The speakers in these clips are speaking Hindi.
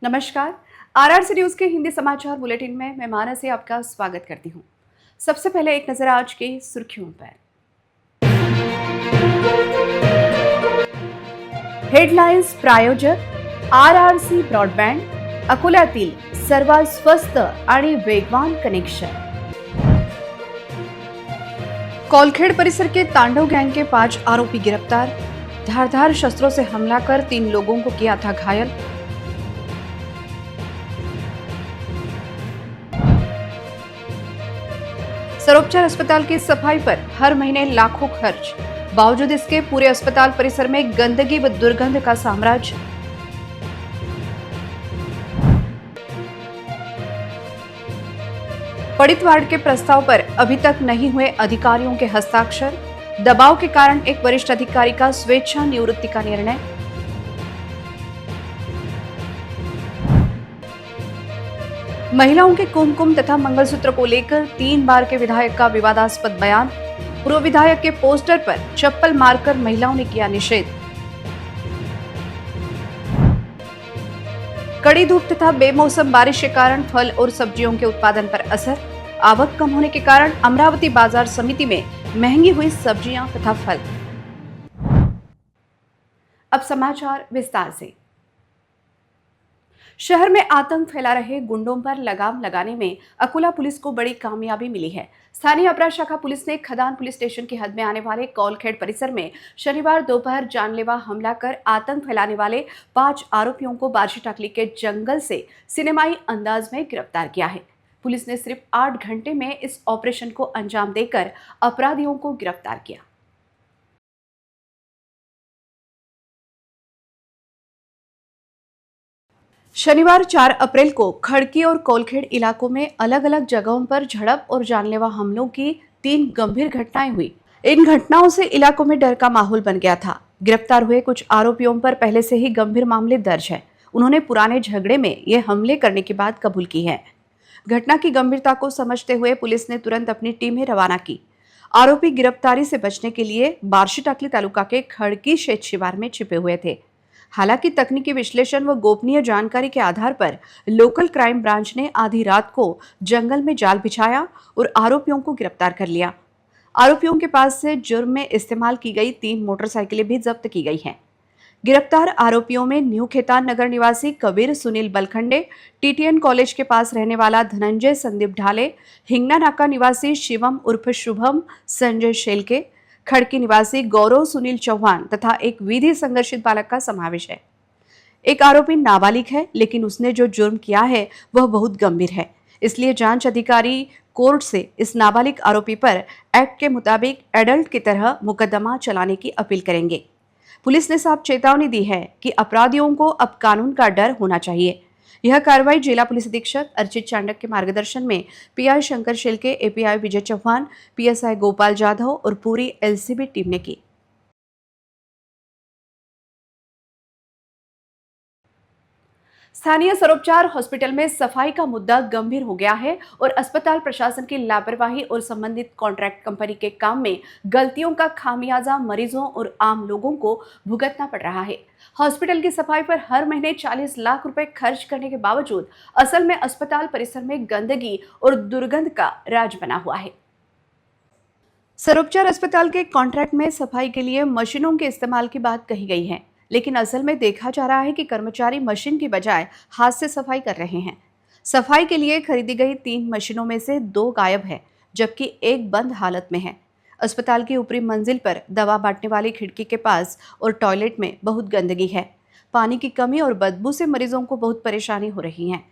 नमस्कार। आरआरसी न्यूज के हिंदी समाचार बुलेटिन में मैं मानसी आपका स्वागत करती हूँ। सबसे पहले एक नजर आज की सुर्खियों पर। हेडलाइन्स प्रायोजक आरआरसी ब्रॉडबँड, अकोल्यातील सर्वात स्वस्त आणि वेगवान कनेक्शन। कौलखेड़ परिसर के तांडव गैंग के 5 आरोपी गिरफ्तार, धारदार शस्त्रों से हमला कर 3 लोगों को किया था घायल। सरोपचार अस्पताल की सफाई पर हर महीने लाखों खर्च, बावजूद इसके पूरे अस्पताल परिसर में गंदगी व दुर्गंध का साम्राज्य। पड़ित वार्ड के प्रस्ताव पर अभी तक नहीं हुए अधिकारियों के हस्ताक्षर, दबाव के कारण एक वरिष्ठ अधिकारी का स्वेच्छा निवृत्ति का निर्णय। महिलाओं के कुमकुम तथा मंगलसूत्र को लेकर 3 बार के विधायक का विवादास्पद बयान, पूर्व विधायक के पोस्टर पर चप्पल मारकर महिलाओं ने किया निषेध। कड़ी धूप तथा बेमौसम बारिश के कारण फल और सब्जियों के उत्पादन पर असर, आवक कम होने के कारण अमरावती बाजार समिति में महंगी हुई सब्जियां तथा फल। अब समाचार विस्तार से। शहर में आतंक फैला रहे गुंडों पर लगाम लगाने में अकोला पुलिस को बड़ी कामयाबी मिली है। स्थानीय अपराध शाखा पुलिस ने खदान पुलिस स्टेशन की हद में आने वाले कौलखेड़ परिसर में शनिवार दोपहर जानलेवा हमला कर आतंक फैलाने वाले 5 आरोपियों को बार्शीटाकली के जंगल से सिनेमाई अंदाज में गिरफ्तार किया है। पुलिस ने सिर्फ 8 घंटे में इस ऑपरेशन को अंजाम देकर अपराधियों को गिरफ्तार किया। शनिवार 4 अप्रैल को खड़की और कौलखेड़ इलाकों में अलग अलग जगहों पर झड़प और जानलेवा हमलों की 3 गंभीर घटनाएं हुई। इन घटनाओं से इलाकों में डर का माहौल बन गया था। गिरफ्तार हुए कुछ आरोपियों पर पहले से ही गंभीर मामले दर्ज है। उन्होंने पुराने झगड़े में ये हमले करने की बात कबूल की है। घटना की गंभीरता को समझते हुए पुलिस ने तुरंत अपनी टीमें रवाना की। आरोपी गिरफ्तारी से बचने के लिए बार्शीटाकली तालुका के खड़की क्षेत्र शिवार में छिपे हुए थे। हालांकि तकनीकी विश्लेषण व गोपनीय जानकारी के आधार पर लोकल क्राइम ब्रांच ने आधी रात को जंगल में जाल बिछाया और आरोपियों को गिरफ्तार कर लिया। आरोपियों के पास से जुर्म में इस्तेमाल की गई 3 मोटरसाइकिलें भी जब्त की गई हैं। गिरफ्तार आरोपियों में न्यू खेतान नगर निवासी कबीर सुनील बलखंडे, टीटीएन कॉलेज के पास रहने वाला धनंजय संदीप ढाले, हिंगना नाका निवासी शिवम उर्फ शुभम संजय शेलके, खड़की निवासी गौरव सुनील चौहान तथा एक विधि संघर्षित बालक का समावेश है। एक आरोपी नाबालिग है, लेकिन उसने जो जुर्म किया है वह बहुत गंभीर है। इसलिए जांच अधिकारी कोर्ट से इस नाबालिग आरोपी पर एक्ट के मुताबिक एडल्ट की तरह मुकदमा चलाने की अपील करेंगे। पुलिस ने साफ चेतावनी दी है कि अपराधियों को अब कानून का डर होना चाहिए। यह कार्रवाई जिला पुलिस अधीक्षक अर्चित चांडक के मार्गदर्शन में पीआई शंकर शेलके, एपीआई विजय चौहान, पीएसआई गोपाल जाधव और पूरी एलसीबी टीम ने की। स्थानीय सरोपचार हॉस्पिटल में सफाई का मुद्दा गंभीर हो गया है और अस्पताल प्रशासन की लापरवाही और संबंधित कॉन्ट्रैक्ट कंपनी के काम में गलतियों का खामियाजा मरीजों और आम लोगों को भुगतना पड़ रहा है। हॉस्पिटल की सफाई पर हर महीने 40 लाख रुपए खर्च करने के बावजूद असल में अस्पताल परिसर में गंदगी और दुर्गंध का राज बना हुआ है। सरोपचार अस्पताल के कॉन्ट्रैक्ट में सफाई के लिए मशीनों के इस्तेमाल की बात कही गई है, लेकिन असल में देखा जा रहा है कि कर्मचारी मशीन की बजाय हाथ से सफाई कर रहे हैं। सफाई के लिए खरीदी गई 3 मशीनों में से 2 गायब है, जबकि एक बंद हालत में है। अस्पताल की ऊपरी मंजिल पर दवा बांटने वाली खिड़की के पास और टॉयलेट में बहुत गंदगी है। पानी की कमी और बदबू से मरीजों को बहुत परेशानी हो रही है।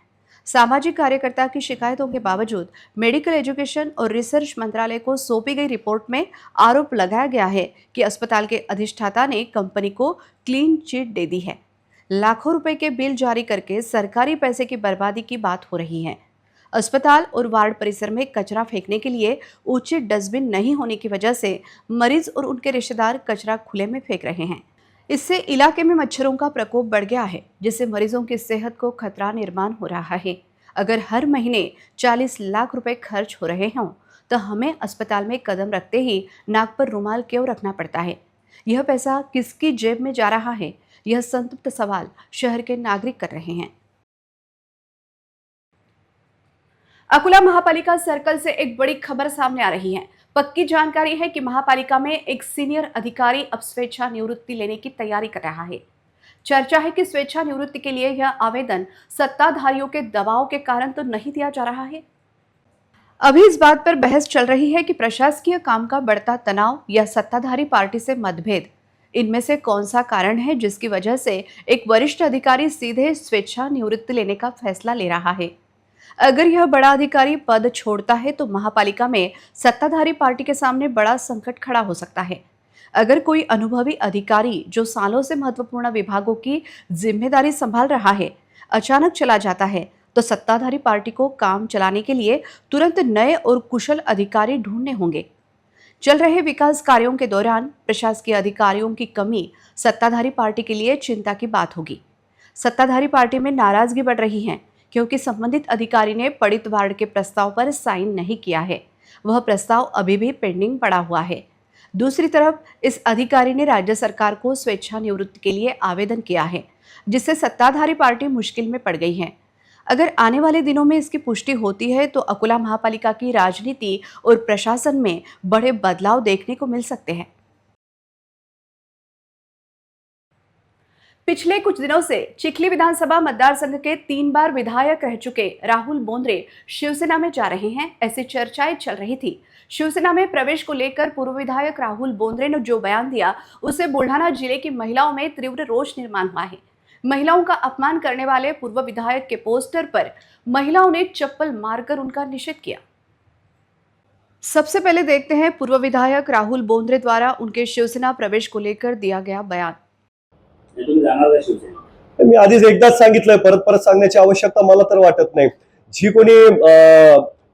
सामाजिक कार्यकर्ता की शिकायतों के बावजूद मेडिकल एजुकेशन और रिसर्च मंत्रालय को सौंपी गई रिपोर्ट में आरोप लगाया गया है कि अस्पताल के अधिष्ठाता ने कंपनी को क्लीन चिट दे दी है। लाखों रुपए के बिल जारी करके सरकारी पैसे की बर्बादी की बात हो रही है। अस्पताल और वार्ड परिसर में कचरा फेंकने के लिए उचित डस्टबिन नहीं होने की वजह से मरीज और उनके रिश्तेदार कचरा खुले में फेंक रहे हैं। इससे इलाके में मच्छरों का प्रकोप बढ़ गया है, जिससे मरीजों की सेहत को खतरा निर्माण हो रहा है। अगर हर महीने 40 लाख रुपए खर्च हो रहे हों तो हमें अस्पताल में कदम रखते ही नाक पर रुमाल क्यों रखना पड़ता है? यह पैसा किसकी जेब में जा रहा है? यह संतप्त सवाल शहर के नागरिक कर रहे हैं। अकोला महापालिका सर्कल से एक बड़ी खबर सामने आ रही है। पक्की जानकारी है कि महापालिका में एक सीनियर अधिकारी अब स्वेच्छा निवृत्ति लेने की तैयारी कर रहा है। चर्चा है कि स्वेच्छा निवृत्ति के लिए यह आवेदन सत्ताधारियों के दबाव के कारण तो नहीं दिया जा रहा है। अभी इस बात पर बहस चल रही है कि प्रशासकीय काम का बढ़ता तनाव या सत्ताधारी पार्टी से मतभेद, इनमें से कौन सा कारण है जिसकी वजह से एक वरिष्ठ अधिकारी सीधे स्वेच्छा निवृत्ति लेने का फैसला ले रहा है। अगर यह बड़ा अधिकारी पद छोड़ता है तो महापालिका में सत्ताधारी पार्टी के सामने बड़ा संकट खड़ा हो सकता है। अगर कोई अनुभवी अधिकारी जो सालों से महत्वपूर्ण विभागों की जिम्मेदारी संभाल रहा है अचानक चला जाता है तो सत्ताधारी पार्टी को काम चलाने के लिए तुरंत नए और कुशल अधिकारी ढूंढने होंगे। चल रहे विकास कार्यों के दौरान प्रशासकीय अधिकारियों की कमी सत्ताधारी पार्टी के लिए चिंता की बात होगी। सत्ताधारी पार्टी में नाराजगी बढ़ रही है क्योंकि संबंधित अधिकारी ने पड़ित वार्ड के प्रस्ताव पर साइन नहीं किया है। वह प्रस्ताव अभी भी पेंडिंग पड़ा हुआ है। दूसरी तरफ इस अधिकारी ने राज्य सरकार को स्वेच्छा निवृत्ति के लिए आवेदन किया है, जिससे सत्ताधारी पार्टी मुश्किल में पड़ गई है। अगर आने वाले दिनों में इसकी पुष्टि होती है तो अकोला महापालिका की राजनीति और प्रशासन में बड़े बदलाव देखने को मिल सकते हैं। पिछले कुछ दिनों से चिखली विधानसभा मतदार संघ के 3 बार विधायक रह चुके राहुल बोंद्रे शिवसेना में जा रहे हैं, ऐसी चर्चाएं चल रही थी। शिवसेना में प्रवेश को लेकर पूर्व विधायक राहुल बोंद्रे ने जो बयान दिया उससे बुल्ढाना जिले की महिलाओं में तीव्र रोष निर्माण हुआ है। महिलाओं का अपमान करने वाले पूर्व विधायक के पोस्टर पर महिलाओं ने चप्पल मारकर उनका निषेध किया। सबसे पहले देखते हैं पूर्व विधायक राहुल बोंद्रे द्वारा उनके शिवसेना प्रवेश को लेकर दिया गया बयान। मी आधीच एकदाच सांगितलंय, परत परत सांगण्याची आवश्यकता मला तर वाटत नाही। जी कोणी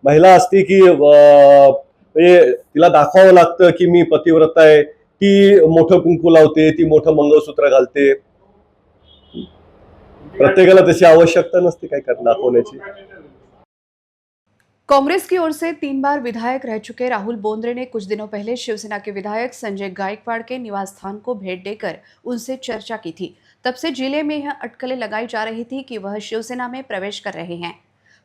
महिला असते की म्हणजे तिला दाखवावं लागतं की मी पतिव्रता आहे, ती मोठं कुंकू लावते, ती मोठं मंगळसूत्र घालते। प्रत्येकाला तशी आवश्यकता नसते काय दाखवण्याची। कांग्रेस की ओर से 3 बार विधायक रह चुके राहुल बोंद्रे ने कुछ दिनों पहले शिवसेना के विधायक संजय गायकवाड़ के निवास स्थान को भेंट देकर उनसे चर्चा की थी। तब से जिले में यह अटकलें लगाई जा रही थी कि वह शिवसेना में प्रवेश कर रहे हैं।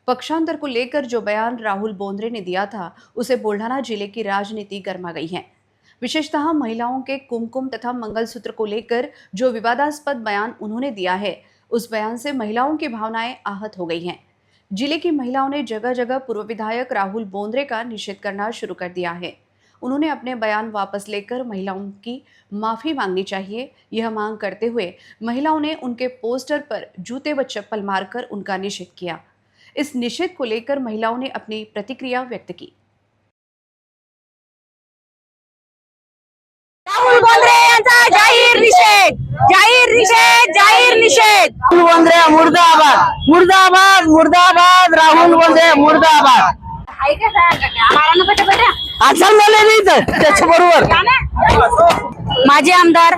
पक्षांतर को लेकर जो बयान राहुल बोंद्रे ने दिया था उसे बुल्ढाना जिले की राजनीति गर्मा गई है। विशेषतः महिलाओं के कुमकुम तथा मंगलसूत्र को लेकर जो विवादास्पद बयान उन्होंने दिया है, उस बयान से महिलाओं की भावनाएं आहत हो गई हैं। जिले की महिलाओं ने जगह जगह पूर्व विधायक राहुल बोंद्रे का निषेध करना शुरू कर दिया है। उन्होंने अपने बयान वापस लेकर महिलाओं की माफी मांगनी चाहिए, यह मांग करते हुए महिलाओं ने उनके पोस्टर पर जूते व चप्पल मारकर उनका निषेध किया। इस निषेध को लेकर महिलाओं ने अपनी प्रतिक्रिया व्यक्त की। राहुल बोंद्रे यांचा जाहीर निषेध, जाहीर निषेध, जाहीर निषेध। राहुल बोंद्रे मुर्दाबाद, मुर्दाबाद, मुर्दाबाद। राहुल बोंद्रे मुर्दाबाद। आजकाल मला नाही त्याच्याबरोबर माझे आमदार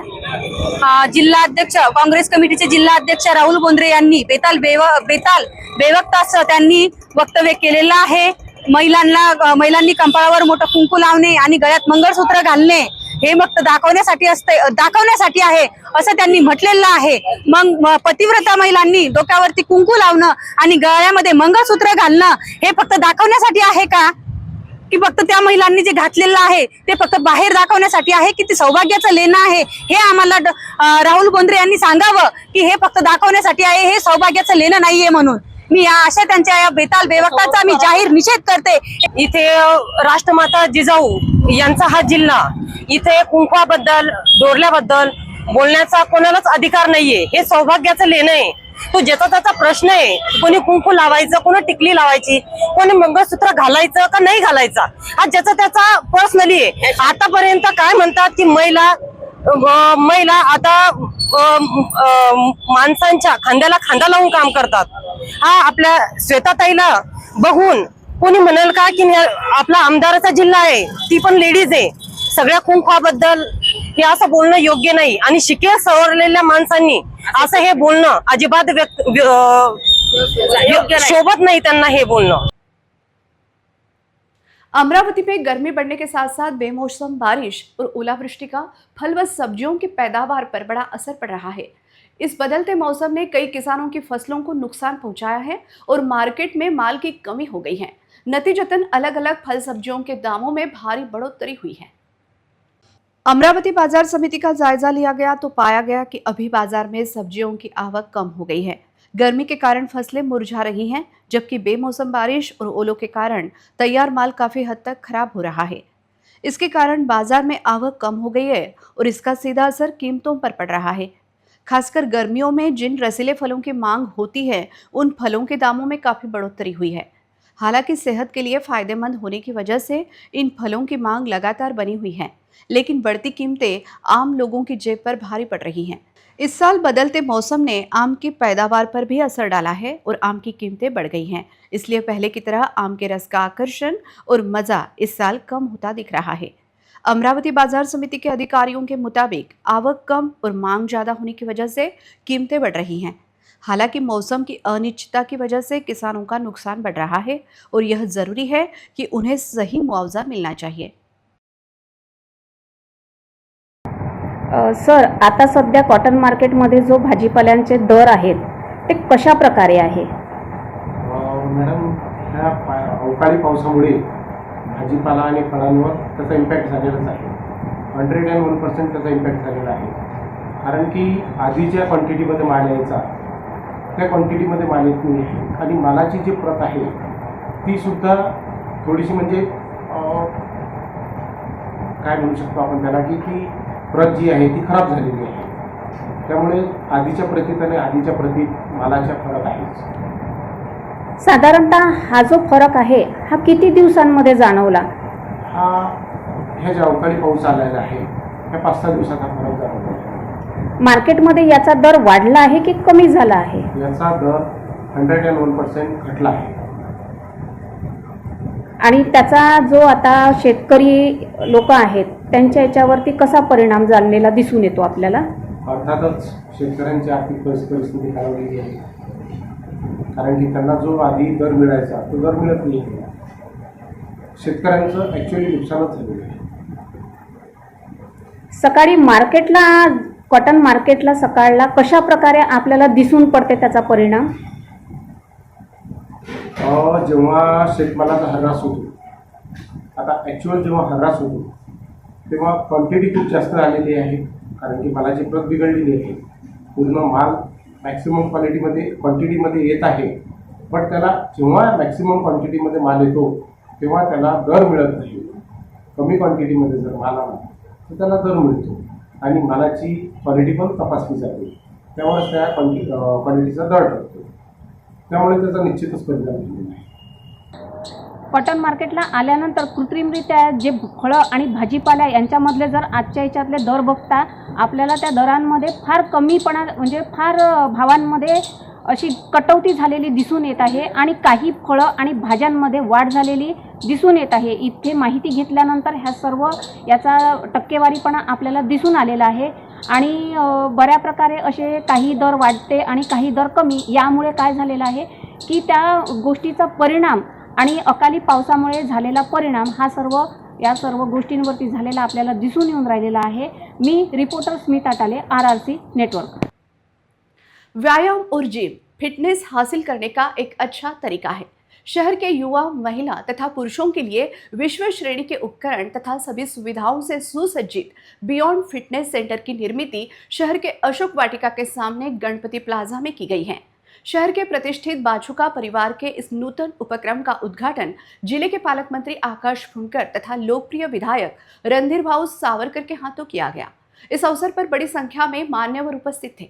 जिल्हा अध्यक्ष काँग्रेस कमिटीचे जिल्हा अध्यक्ष राहुल बोंद्रे यांनी बेताल बेवक्तासह त्यांनी वक्तव्य केलेलं आहे। महिलांनी कंपाळावर मोठं कुंकू लावणे आणि गळ्यात मंगळसूत्र घालणे हे फक्त दाखवण्यासाठी आहे असं त्यांनी म्हटलेलं आहे। मग पतिव्रता महिलांनी डोक्यावरती कुंकू लावणं आणि गळ्यामध्ये मंगळसूत्र घालणं हे फक्त दाखवण्यासाठी आहे का, की फक्त त्या महिलांनी जे घातलेलं आहे ते फक्त बाहेर दाखवण्यासाठी आहे, की ते सौभाग्याचं लेणं आहे? हे आम्हाला राहुल बोंद्रे यांनी सांगावं की हे फक्त दाखवण्यासाठी आहे, हे सौभाग्याचं लेणं नाहीये म्हणून। मी अशा त्यांच्या या बेताल बेवक्ताचा मी जाहीर निषेध करते। इथे राष्ट्रमाता जिजाऊ यांचा हा जिल्हा, इथे कुंकवाबद्दल डोरल्याबद्दल बोलण्याचा कोणालाच अधिकार नाहीये। हे सौभाग्याचं लेणं आहे, तो ज्याचा त्याचा प्रश्न आहे। कोणी कुंकू लावायचं, कोणी टिकली लावायची, कोणी मंगळसूत्र घालायचं का नाही घालायचं, हा ज्याचा त्याचा पर्सनली आहे। आतापर्यंत काय म्हणतात की महिला आता माणसांच्या खांद्याला खांदा लावून काम करतात। हा आपल्या श्वेताताईला बघून कोणी म्हणाल का की आपला आमदाराचा जिल्हा आहे, ती पण लेडीज आहे। सगळ्या कुंकवाबद्दल हे असं बोलणं योग्य नाही आणि शिके सवरलेल्या माणसांनी असं हे बोलणं अजिबात शोभत नाही त्यांना हे बोलणं। अमरावती में गर्मी बढ़ने के साथ साथ बेमौसम बारिश और ओलावृष्टि का फल व सब्जियों की पैदावार पर बड़ा असर पड़ रहा है। इस बदलते मौसम ने कई किसानों की फसलों को नुकसान पहुंचाया है और मार्केट में माल की कमी हो गई है। नतीजतन अलग अलग फल सब्जियों के दामों में भारी बढ़ोतरी हुई है। अमरावती बाजार समिति का जायजा लिया गया तो पाया गया कि अभी बाजार में सब्जियों की आवक कम हो गई है। गर्मी के कारण फसलें मुरझा रही हैं, जबकि बेमौसम बारिश और ओलों के कारण तैयार माल काफी हद तक खराब हो रहा है। इसके कारण बाजार में आवक कम हो गई है और इसका सीधा असर कीमतों पर पड़ रहा है। खासकर गर्मियों में जिन रसीले फलों की मांग होती है, उन फलों के दामों में काफी बढ़ोतरी हुई है। हालांकि सेहत के लिए फायदेमंद होने की वजह से इन फलों की मांग लगातार बनी हुई है, लेकिन बढ़ती कीमतें आम लोगों की जेब पर भारी पड़ रही हैं। इस साल बदलते मौसम ने आम की पैदावार पर भी असर डाला है और आम की कीमतें बढ़ गई हैं। इसलिए पहले की तरह आम के रस का आकर्षण और मजा इस साल कम होता दिख रहा है। अमरावती बाजार समिति के अधिकारियों के मुताबिक आवक कम और मांग ज्यादा होने की वजह से कीमतें बढ़ रही हैं। हालांकि मौसम की अनिश्चितता की वजह से किसानों का नुकसान बढ़ रहा है और यह जरूरी है कि उन्हें सही मुआवजा मिलना चाहिए। सर, आता सध्या कॉटन मार्केटमध्ये जो भाजीपाल्यांचे दर आहेत ते कशा प्रकारे आहे? मॅडम, ह्या अवकाळी पावसामुळे भाजीपाला आणि फळांवर त्याचा इम्पॅक्ट झालेलाच आहे. 101% त्याचा इम्पॅक्ट झालेला आहे. कारण की आधी ज्या क्वांटिटीमध्ये माल यायचा त्या क्वांटिटीमध्ये माल येत नाही आहे आणि मालाची जी प्रत आहे तीसुद्धा थोडीशी म्हणजे काय म्हणू शकतो आपण त्याला की प्रत जी आहे ती खराब झालेली आहे. त्यामुळे आधीच्या प्रतीत आणि आधीच्या प्रतीत मालाचा फरक आहे. साधारणतः हा जो फरक आहे हा किती दिवसांमध्ये जाणवला? ह्या ज्या अवकाळी पाऊस आलेला आहे ह्या 5-6 दिवसात हा फरक जाणवला आहे. मार्केटमध्ये याचा दर वाढला आहे की कमी झाला आहे? याचा दर 101% घटला आहे. आणि त्याचा जो आता शेतकरी लोक आहेत त्यांच्या याच्यावरती कसा परिणाम झालेला दिसून येतो आपल्याला? अर्थातच शेतकऱ्यांची आर्थिक परिस्थिती खालावलेली आहे. कारण की त्यांना जो आधी दर मिळायचा तो दर मिळत नाही. शेतकऱ्यांचं ॲक्च्युअली नुकसानच झालेलं आहे. सकाळी मार्केटला, कॉटन मार्केटला सकाळला कशा प्रकारे आपल्याला दिसून पडते त्याचा परिणाम? जेव्हा शेतमालाचा हरास होतो, आता ॲक्च्युअल जेव्हा हरास होतो तेव्हा क्वांटिटी खूप जास्त आलेली आहे. कारण की मालाची प्रत बिघडलेली आहे. पूर्ण माल मॅक्सिमम क्वांटिटीमध्ये येत आहे, बट त्याला जेव्हा मॅक्सिमम क्वांटिटीमध्ये माल येतो तेव्हा त्याला दर मिळत नाही. कमी क्वांटिटीमध्ये जर माल आला तर त्याला दर मिळतो आणि मालाची क्वालिटी पण तपासली जाते. त्यामुळे त्या क्वालिटीचा दर ठरतो. त्यामुळे त्याचा निश्चितच परिणाम झालेला आहे. कॉटन मार्केटला आल्यानंतर कृत्रिमरित्या जे फळं आणि भाजीपाला यांच्यामधले जर आजच्या याच्यातले दर बघता आपल्याला त्या दरांमध्ये फार कमीपणा म्हणजे फार भावांमध्ये अशी कटौती झालेली दिसून येत आहे आणि काही फळं आणि भाज्यांमध्ये वाढ झालेली दिसून येत आहे. इथे माहिती घेतल्यानंतर ह्या सर्व याचा टक्केवारीपणा आपल्याला दिसून आलेला आहे आणि बऱ्या प्रकारे असे काही दर वाढते आणि काही दर कमी. यामुळे काय झालेलं आहे की त्या गोष्टीचा परिणाम आणि अकाली पावसामुळे झालेला परिणाम या सर्व गोष्टींवरती झालेला आपल्याला दिसून येऊन राहिलेला आहे. मी रिपोर्टर स्मिता टाले, RRC नेटवर्क। व्यायाम और जिम फिटनेस हासिल करने का एक अच्छा तरीका है। शहर के युवा, महिला तथा पुरुषों के लिए विश्व श्रेणी के उपकरण तथा सभी सुविधाओं से सुसज्जित बियॉन्ड फिटनेस सेंटर की निर्मिति शहर के अशोक वाटिका के सामने गणपति प्लाजा में की गई है। शहर के प्रतिष्ठित बाछुका परिवार के इस नूतन उपक्रम का उद्घाटन जिले के पालक मंत्री आकाश फुंडकर तथा लोकप्रिय विधायक रणधीर भाऊ सावरकर के हाथों किया गया। इस अवसर पर बड़ी संख्या में मान्यवर उपस्थित थे।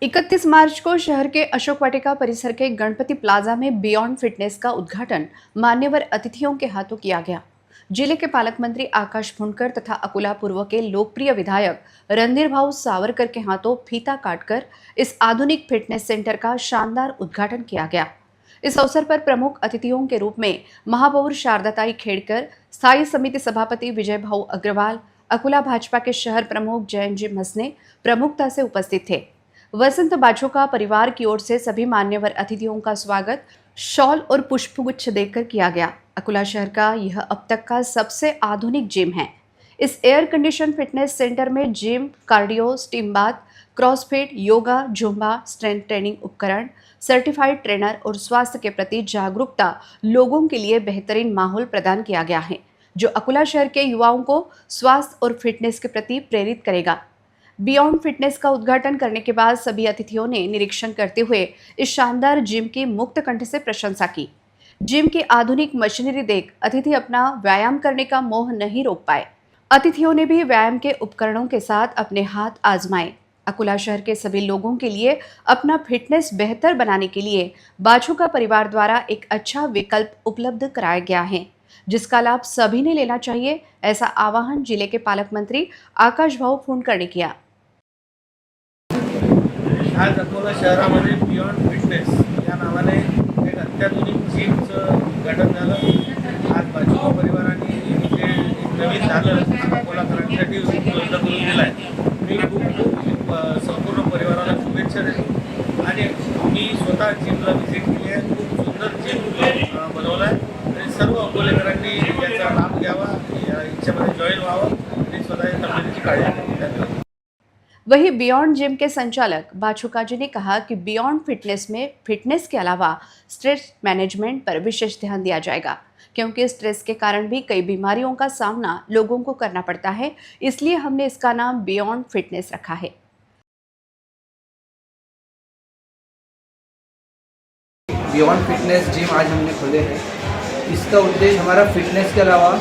31 मार्च को शहर के अशोक वाटिका परिसर के गणपति प्लाजा में बियॉन्ड फिटनेस का उद्घाटन मान्यवर अतिथियों के हाथों किया गया। जिले के पालक मंत्री आकाश फुंडकर तथा अकोला पूर्व के लोकप्रिय विधायक रणधीर भाऊ सावरकर के हाथों फीता काटकर इस आधुनिक फिटनेस सेंटर का शानदार उद्घाटन किया गया। इस अवसर पर प्रमुख अतिथियों के रूप में महापौर शारदाताई खेड़कर, स्थायी समिति सभापति विजय भाऊ अग्रवाल, अकोला भाजपा के शहर प्रमुख जयंत जी मसने प्रमुखता से उपस्थित थे। वसंत बाछुका परिवार की ओर से सभी मान्यवर अतिथियों का स्वागत शॉल और पुष्पगुच्छ देकर किया गया। अकोला शहर का यह अब तक का सबसे आधुनिक जिम है। इस एयर कंडीशन फिटनेस सेंटर में gym, cardio, steam bath, CrossFit, yoga, Zumba, strength training उपकरण, सर्टिफाइड ट्रेनर और स्वास्थ्य के प्रति जागरूकता लोगों के लिए बेहतरीन माहौल प्रदान किया गया है, जो अकोला शहर के युवाओं को स्वास्थ्य और फिटनेस के प्रति प्रेरित करेगा। बियॉन्ड फिटनेस का उद्घाटन करने के बाद सभी अतिथियों ने निरीक्षण करते हुए इस शानदार जिम की मुक्त कंठ से प्रशंसा की। जिम की आधुनिक मशीनरी देख अतिथि अपना व्यायाम करने का मोह नहीं रोक पाए। अतिथियों ने भी व्यायाम के उपकरणों के साथ अपने हाथ आजमाए। अकोला शहर के सभी लोगों के लिए अपना फिटनेस बेहतर बनाने के लिए बाछुका परिवार द्वारा एक अच्छा विकल्प उपलब्ध कराया गया है, जिसका लाभ सभी ने लेना चाहिए, ऐसा आह्वान जिले के पालक मंत्री आकाश भाऊ फुंडकर ने किया। आज अकोला शहरामध्ये बियॉन्ड फिटनेस या नावाने एक अत्याधुनिक जिमचं उद्घाटन झालं। आज बाजूका परिवाराने जे नवीन झालं अकोलाकरांसाठी उपलब्ध करून दिला आहे। मी खूप संपूर्ण परिवाराला शुभेच्छा देतो आणि मी स्वतः जिमला व्हिजिट केली आहे। खूप सुंदर जिम बनवला आहे आणि सर्व अकोलेकरांनी याचा लाभ घ्यावा, या याच्यामध्ये जॉईन व्हावं आणि स्वतःच्या तब्येतीची काळजी घ्यावी। वहीं बियॉन्ड जिम के संचालक बाछुका जी ने कहा कि बियॉन्ड फिटनेस में फिटनेस के अलावा स्ट्रेस मैनेजमेंट पर विशेष ध्यान दिया जाएगा, क्योंकि स्ट्रेस के कारण भी कई बीमारियों का सामना लोगों को करना पड़ता है, इसलिए हमने इसका नाम बियॉन्ड फिटनेस रखा है। बियॉन्ड फिटनेस जिम आज हमने खोले हैं। इसका उद्देश्य हमारा फिटनेस के अलावा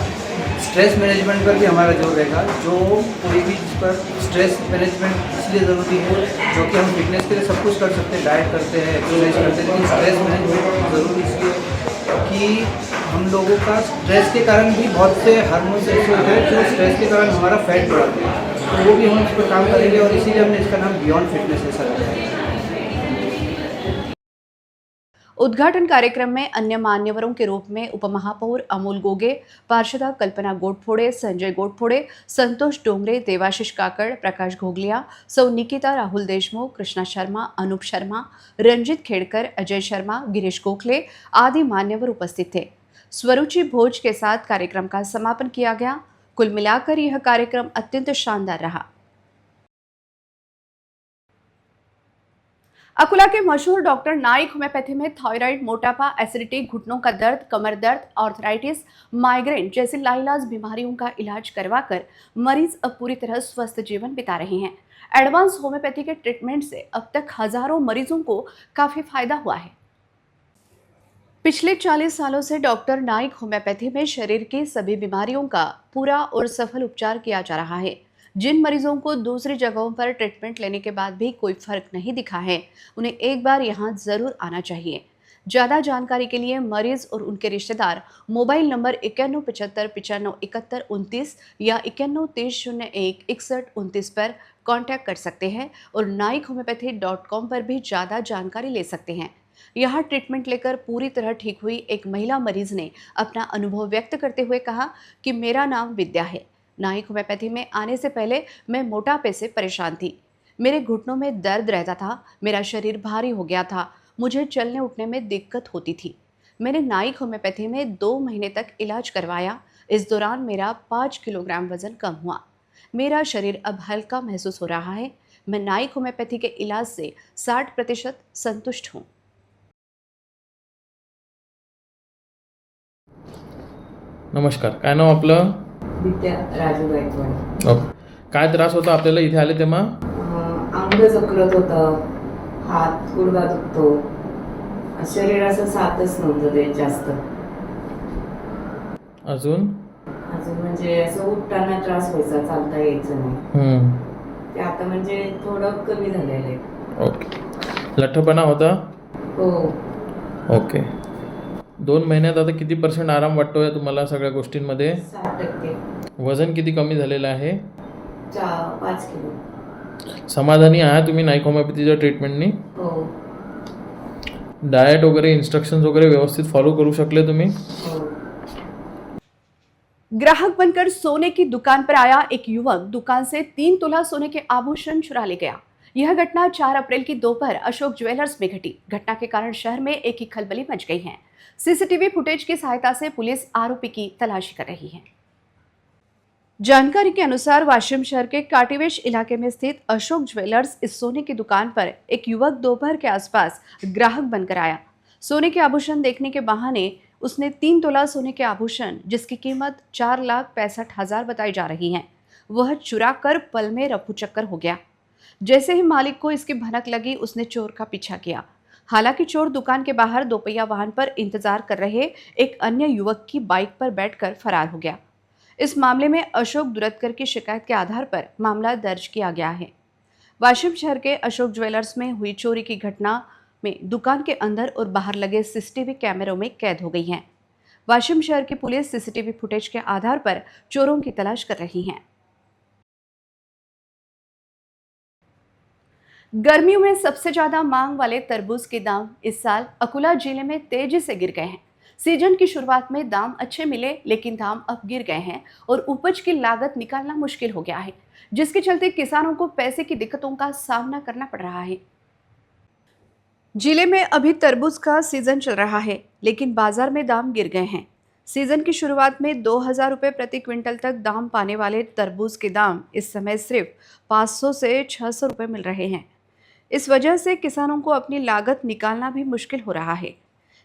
स्ट्रेस मैनेजमेंट पर भी हमारा जोर रहेगा। जो कोई भी जिस पर स्ट्रेस मैनेजमेंट इसलिए ज़रूरी है, जो कि हम फिटनेस के लिए सब कुछ कर सकते हैं, डाइट करते हैं, एक्सरसाइज करते हैं, लेकिन स्ट्रेस मैनेजमेंट ज़रूरी इसलिए कि हम लोगों का स्ट्रेस के कारण भी बहुत से हार्मोन्स ऐसे होते हैं जो स्ट्रेस के कारण हमारा फैट बढ़ाते हैं, तो वो भी हम इस पर काम करेंगे और इसीलिए हमने इसका नाम बियॉन्ड फिटनेस ऐसा रखा है। उद्घाटन कार्यक्रम में अन्य मान्यवरों के रूप में उपमहापौर अमोल गोगे, पार्षदा कल्पना गोडफोड़े, संजय गोडफोड़े, संतोष डोंगरे, देवाशीष काकड़, प्रकाश घोगलिया, सौ निकिता, राहुल देशमुख, कृष्णा शर्मा, अनूप शर्मा, रंजित खेड़कर, अजय शर्मा, गिरीश गोखले आदि मान्यवर उपस्थित थे। स्वरुचि भोज के साथ कार्यक्रम का समापन किया गया। कुल मिलाकर यह कार्यक्रम अत्यंत शानदार रहा। अकोला के मशहूर डॉक्टर नाइक होम्योपैथी में थायराइड, मोटापा, एसिडिटी, घुटनों का दर्द, कमर दर्द, आर्थराइटिस, माइग्रेन जैसी लाइलाज बीमारियों का इलाज करवाकर मरीज अब पूरी तरह स्वस्थ जीवन बिता रहे हैं। एडवांस होम्योपैथी के ट्रीटमेंट से अब तक हजारों मरीजों को काफी फायदा हुआ है। पिछले 40 सालों से डॉक्टर नाइक होम्योपैथी में शरीर की सभी बीमारियों का पूरा और सफल उपचार किया जा रहा है। जिन मरीजों को दूसरी जगहों पर ट्रीटमेंट लेने के बाद भी कोई फर्क नहीं दिखा है, उन्हें एक बार यहाँ जरूर आना चाहिए। ज़्यादा जानकारी के लिए मरीज और उनके रिश्तेदार मोबाइल नंबर 9175957129 या 9130016129 पर कांटेक्ट कर सकते हैं और naikhomeopathy.com पर भी ज़्यादा जानकारी ले सकते हैं। यहाँ ट्रीटमेंट लेकर पूरी तरह ठीक हुई एक महिला मरीज ने अपना अनुभव व्यक्त करते हुए कहा कि मेरा नाम विद्या है। नाइक होम्योपैथी में आने से पहले मैं मोटापे से परेशान थी। मेरे घुटनों में दर्द रहता था, मेरा शरीर भारी हो गया था, मुझे चलने उठने में दिक्कत होती थी। मैंने नाइक होम्योपैथी में 2 महीने तक इलाज करवाया। इस दौरान मेरा 5 किलोग्राम वजन कम हुआ। मेरा शरीर अब हल्का महसूस हो रहा है। मैं नाइक होम्योपैथी के इलाज से 60% संतुष्ट हूँ। नमस्कार, काय नाव आपलं? विद्या राजू गायकवाड. ओके. काय त्रास होता आपल्याला इथे आले तेव्हा? अंग जखरत होतं, हात गुडघा दुखतो, शरीर असं साथच नव्हतं ते जास्त. अजून म्हणजे असं उठताना त्रास व्हायचा, चालता यायचं नाही. ते आता म्हणजे थोडं कमी झालेलं आहे. ओके. लठ्ठपणा होता? हो. ओके. 2 महिन्यात आता किती % आराम वाटतोय तुम्हाला सगळ्या गोष्टींमध्ये? 60%. वजन किती कमी झालेलं आहे? 5 किलो. समाधानी आहात तुम्ही नाइक होम्योपॅथीच्या ट्रीटमेंटनी? हो. डाएट वगैरे इन्स्ट्रक्शंस वगैरे व्यवस्थित फॉलो करू शकले तुम्ही? हो. ग्राहक बनकर सोने की दुकान पर आया एक युवक दुकान से 3 तोला सोने के आभूषण चुरा ले गया। यह घटना 4 अप्रैल की दोपहर अशोक ज्वेलर्स में घटी। घटना के कारण शहर में एक ही खलबली मच गई है। सीसीटीवी फुटेज की सहायता से पुलिस आरोपी की तलाशी कर रही है। जानकारी के अनुसार वाशिम शहर के काटीवेश इलाके में स्थित अशोक ज्वेलर्स इस सोने की दुकान पर एक युवक दोपहर के आसपास ग्राहक बनकर आया। सोने के आभूषण देखने के बहाने उसने 3 तोला सोने के आभूषण, जिसकी कीमत 4,65,000 बताई जा रही है, वह चुरा कर पल में रफू चक्कर हो गया। जैसे ही मालिक को इसकी भनक लगी, उसने चोर का पीछा किया। हालांकि चोर दुकान के बाहर दोपहिया वाहन पर इंतजार कर रहे एक अन्य युवक की बाइक पर बैठकर फरार हो गया। इस मामले में अशोक दुरत्कर की शिकायत के आधार पर मामला दर्ज किया गया है। वाशिम शहर के अशोक ज्वेलर्स में हुई चोरी की घटना में दुकान के अंदर और बाहर लगे सीसीटीवी कैमरों में कैद हो गई है। वाशिम शहर की पुलिस सीसीटीवी फुटेज के आधार पर चोरों की तलाश कर रही है। गर्मियों में सबसे ज्यादा मांग वाले तरबूज के दाम इस साल अकोला जिले में तेजी से गिर गए हैं। सीजन की शुरुआत में दाम अच्छे मिले, लेकिन दाम अब गिर गए हैं और उपज की लागत निकालना मुश्किल हो गया है, जिसके चलते किसानों को पैसे की दिक्कतों का सामना करना पड़ रहा है। जिले में अभी तरबूज का सीजन चल रहा है, लेकिन बाजार में दाम गिर गए हैं। सीजन की शुरुआत में 2,000 रुपये प्रति क्विंटल तक दाम पाने वाले तरबूज के दाम इस समय सिर्फ 500 से 600 रुपये मिल रहे हैं। इस वजह से किसानों को अपनी लागत निकालना भी मुश्किल हो रहा है।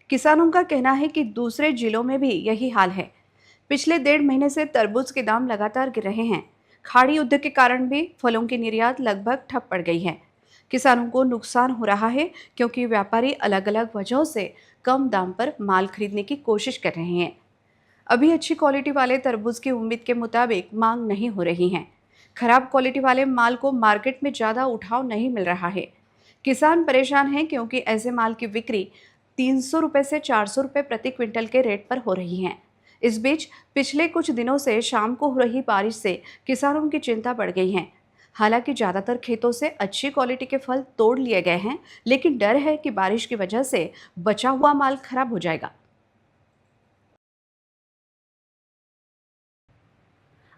किसानों का कहना है कि दूसरे जिलों में भी यही हाल है। पिछले 1.5 महीने से तरबूज के दाम लगातार गिर रहे हैं। खाड़ी युद्ध के कारण भी फलों की निर्यात लगभग ठप पड़ गई है। किसानों को नुकसान हो रहा है, क्योंकि व्यापारी अलग अलग वजहों से कम दाम पर माल खरीदने की कोशिश कर रहे हैं। अभी अच्छी क्वालिटी वाले तरबूज की उम्मीद के मुताबिक मांग नहीं हो रही है। खराब क्वालिटी वाले माल को मार्केट में ज़्यादा उठाव नहीं मिल रहा है। किसान परेशान हैं, क्योंकि ऐसे माल की बिक्री 300 रुपये से 400 रुपये प्रति क्विंटल के रेट पर हो रही है। इस बीच पिछले कुछ दिनों से शाम को हो रही बारिश से किसानों की चिंता बढ़ गई है। हालांकि ज़्यादातर खेतों से अच्छी क्वालिटी के फल तोड़ लिए गए हैं, लेकिन डर है कि बारिश की वजह से बचा हुआ माल खराब हो जाएगा।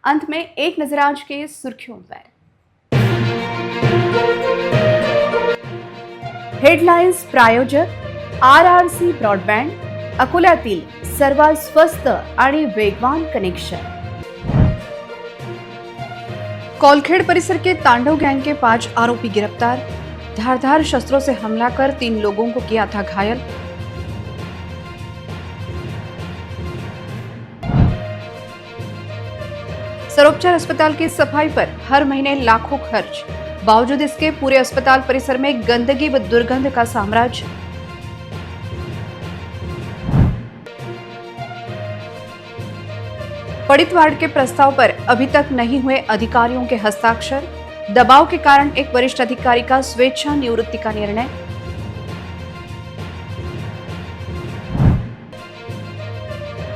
अंत में एक नजर आज के सुर्खियों पर। हेडलाइन्स प्रायोजक RRC ब्रॉडबँड, अकोल्यातील सर्वात स्वस्त आणि वेगवान कनेक्शन। कौलखेड़ परिसर के तांडव गैंग के 5 आरोपी गिरफ्तार। धारदार शस्त्रों से हमला कर 3 लोगों को किया था घायल। सर्वोपचार अस्पताल की सफाई पर हर महीने लाखों खर्च, बावजूद इसके पूरे अस्पताल परिसर में गंदगी व दुर्गंध का साम्राज्य। पड़ित वार्ड के प्रस्ताव पर अभी तक नहीं हुए अधिकारियों के हस्ताक्षर। दबाव के कारण एक वरिष्ठ अधिकारी का स्वेच्छा निवृत्ति का निर्णय।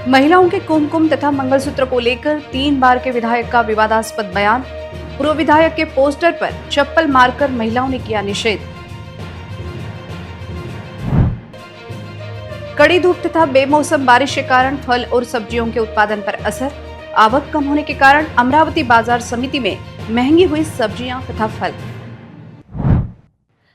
महिलाओं के कुमकुम तथा मंगलसूत्र को लेकर 3 बार के विधायक का विवादास्पद बयान। पूर्व विधायक के पोस्टर पर चप्पल मारकर महिलाओं ने किया निषेध। कड़ी धूप तथा बेमौसम बारिश के कारण फल और सब्जियों के उत्पादन पर असर। आवक कम होने के कारण अमरावती बाजार समिति में महंगी हुई सब्जियां तथा फल।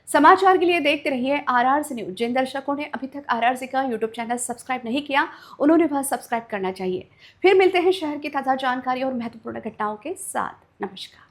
समाचार के लिए देखते रहिए RRC न्यूज। जिन दर्शकों ने अभी तक RRC का YouTube चैनल सब्सक्राइब नहीं किया, उन्होंने वह सब्सक्राइब करना चाहिए। फिर मिलते हैं शहर की ताजा जानकारी और महत्वपूर्ण घटनाओं के साथ। नमस्कार।